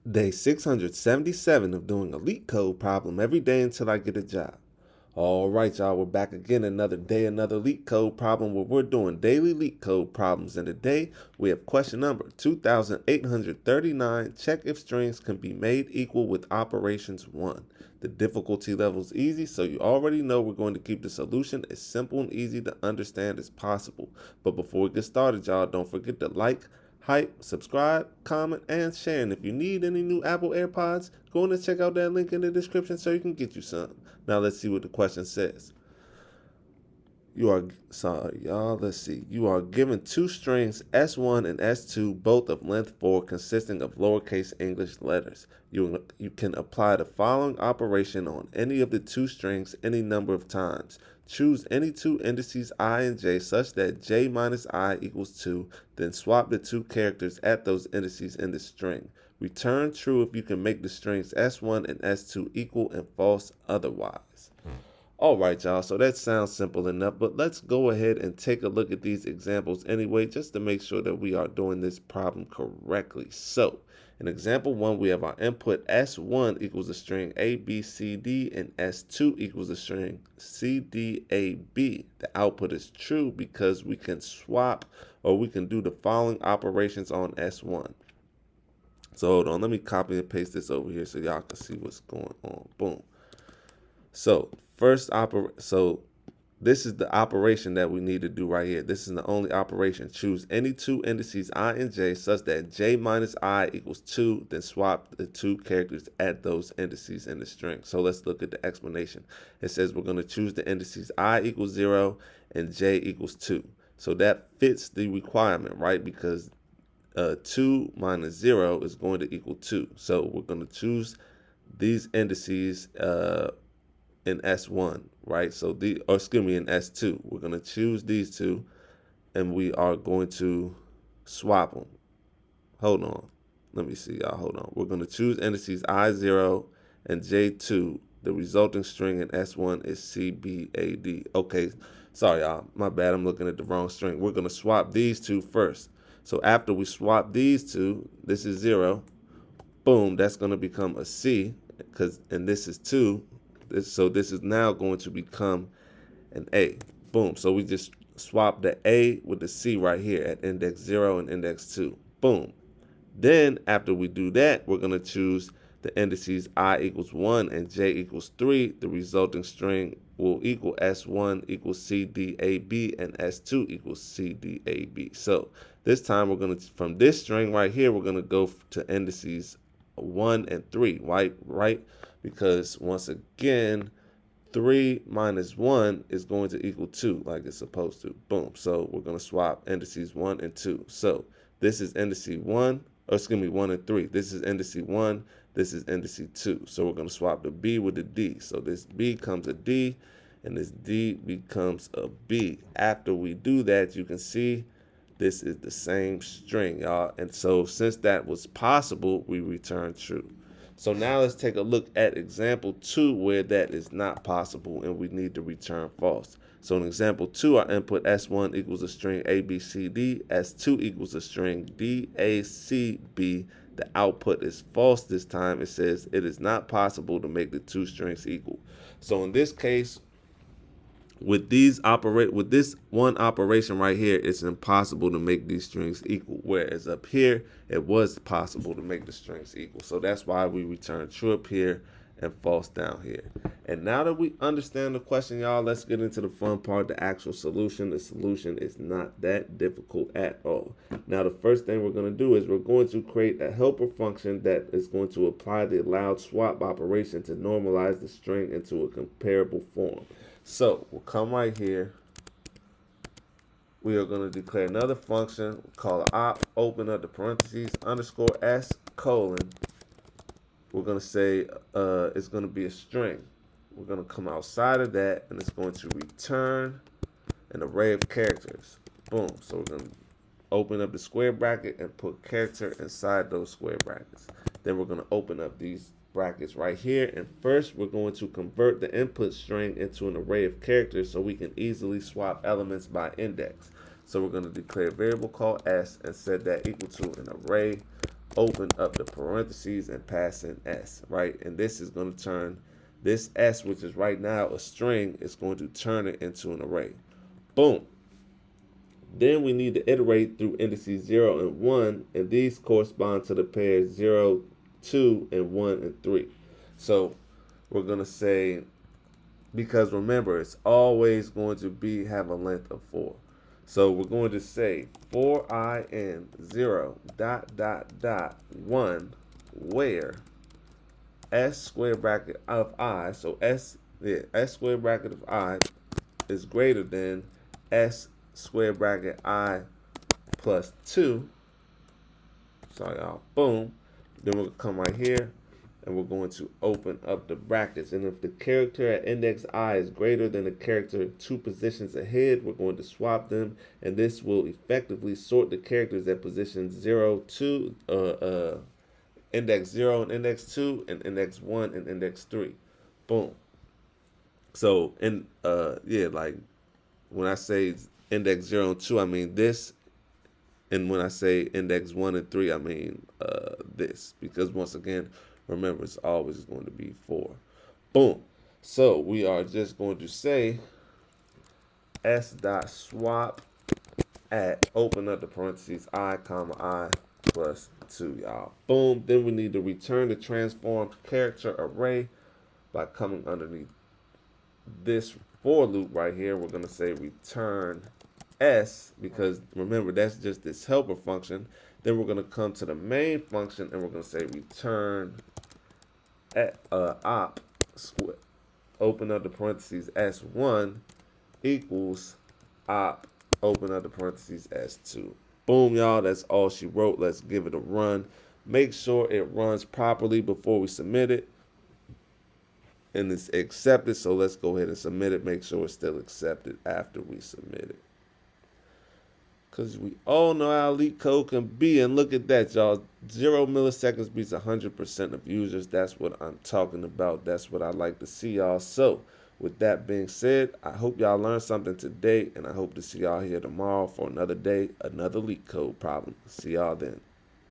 Day 677 of doing a LeetCode problem every day until I get a job. All right, y'all, we're back again. Another day, another LeetCode problem where we're doing daily LeetCode problems. And today we have question number 2839. Check if strings can be made equal with operations 1. The difficulty level is easy, so you already know we're going to keep the solution as simple and easy to understand as possible. But before we get started, y'all, don't forget to like, hype, subscribe, comment, and share. And if you need any new Apple AirPods, go on and check out that link in the description so you can get you some. Now let's see what the question says. You are given two strings S1 and S2, both of length 4, consisting of lowercase English letters. You can apply the following operation on any of the two strings any number of times. Choose any two indices I and j such that j minus I equals 2, then swap the two characters at those indices in the string. Return true if you can make the strings S1 and S2 equal and false otherwise. All right, y'all, so that sounds simple enough, but let's go ahead and take a look at these examples anyway, just to make sure that we are doing this problem correctly. So, in example 1, we have our input S1 equals a string A, B, C, D, and S2 equals a string C, D, A, B. The output is true because we can swap, or we can do the following operations on S1. So hold on, let me copy and paste this over here so y'all can see what's going on. Boom. So this is the operation that we need to do right here. This is the only operation. Choose any two indices I and j such that j minus I equals 2, then swap the two characters at those indices in the string. So let's look at the explanation. It says we're going to choose the indices I equals 0 and j equals 2. So that fits the requirement, right? Because 2 minus 0 is going to equal 2. So we're going to choose these indices in S1, right? So in S2. We're going to choose these two, and we are going to swap them. Hold on. Let me see, y'all. Hold on. We're going to choose indices I0 and J2. The resulting string in S1 is CBAD. Okay, sorry, y'all. My bad. I'm looking at the wrong string. We're going to swap these two first. So after we swap these two, this is 0. Boom, that's going to become a C, and this is 2. So this is now going to become an A. Boom. So we just swap the A with the C right here at index 0 and index 2. Boom. Then after we do that, we're going to choose the indices I equals 1 and j equals 3. The resulting string will equal S1 equals CDAB and S2 equals CDAB. So this time we're going to, from this string right here, we're going to go to indices 1 and 3, right? Because once again, 3 minus 1 is going to equal 2 like it's supposed to. Boom. So we're going to swap indices 1 and 2. So this is indice 1, 1 and 3. This is indice 1. This is indice 2. So we're going to swap the B with the D. So this B becomes a D, and this D becomes a B. After we do that, you can see this is the same string, y'all. And so since that was possible, we return true. So now let's take a look at example 2 where that is not possible and we need to return false. So in example 2, our input S1 equals a string ABCD, S2 equals a string DACB. The output is false this time. It says it is not possible to make the two strings equal. So in this case, with this one operation right here, it's impossible to make these strings equal. Whereas up here, it was possible to make the strings equal. So that's why we return true up here and false down here. And now that we understand the question, y'all, let's get into the fun part, the actual solution. The solution is not that difficult at all. Now, the first thing we're going to do is we're going to create a helper function that is going to apply the allowed swap operation to normalize the string into a comparable form. So we'll come right here. We are going to declare another function, call it op, open up the parentheses, underscore s, colon. We're going to say it's going to be a string. We're going to come outside of that, and it's going to return an array of characters. Boom. So we're going to open up the square bracket and put character inside those square brackets. Then we're going to open up these brackets right here, and first we're going to convert the input string into an array of characters so we can easily swap elements by index. So we're going to declare a variable called s and set that equal to an array open up the parentheses and pass in S, right? And this is going to turn this S, which is right now a string, is going to turn it into an array. Boom. Then we need to iterate through indices 0 and 1, and these correspond to the pairs 0, 2, and 1, and 3. So we're going to say, because remember, it's always going to have a length of 4. So we're going to say for I in 0 dot dot dot 1 where S square bracket of I, so S square bracket of I is greater than S square bracket I plus 2. Sorry, y'all. Boom. Then we're going to come right here and we're going to open up the brackets. And if the character at index I is greater than the character 2 positions ahead, we're going to swap them. And this will effectively sort the characters at position 0, 2, index 0 and index 2, and index 1 and index 3. Boom. So, like when I say index 0 and 2, I mean this. And when I say index 1 and 3, I mean this. Because once again, remember, it's always going to be 4. Boom. So we are just going to say s.swap at, open up the parentheses, I, comma, I plus 2, y'all. Boom. Then we need to return the transformed character array by coming underneath this for loop right here. We're going to say return S, because remember, that's just this helper function. Then we're going to come to the main function and we're going to say return op square, open up the parentheses, S1 equals op, open up the parentheses, S2. Boom, y'all. That's all she wrote. Let's give it a run. Make sure it runs properly before we submit it. And it's accepted, so let's go ahead and submit it. Make sure it's still accepted after we submit it. Because we all know how LeetCode can be. And look at that, y'all. 0 milliseconds beats 100% of users. That's what I'm talking about. That's what I like to see, y'all. So, with that being said, I hope y'all learned something today. And I hope to see y'all here tomorrow for another day, another LeetCode problem. See y'all then.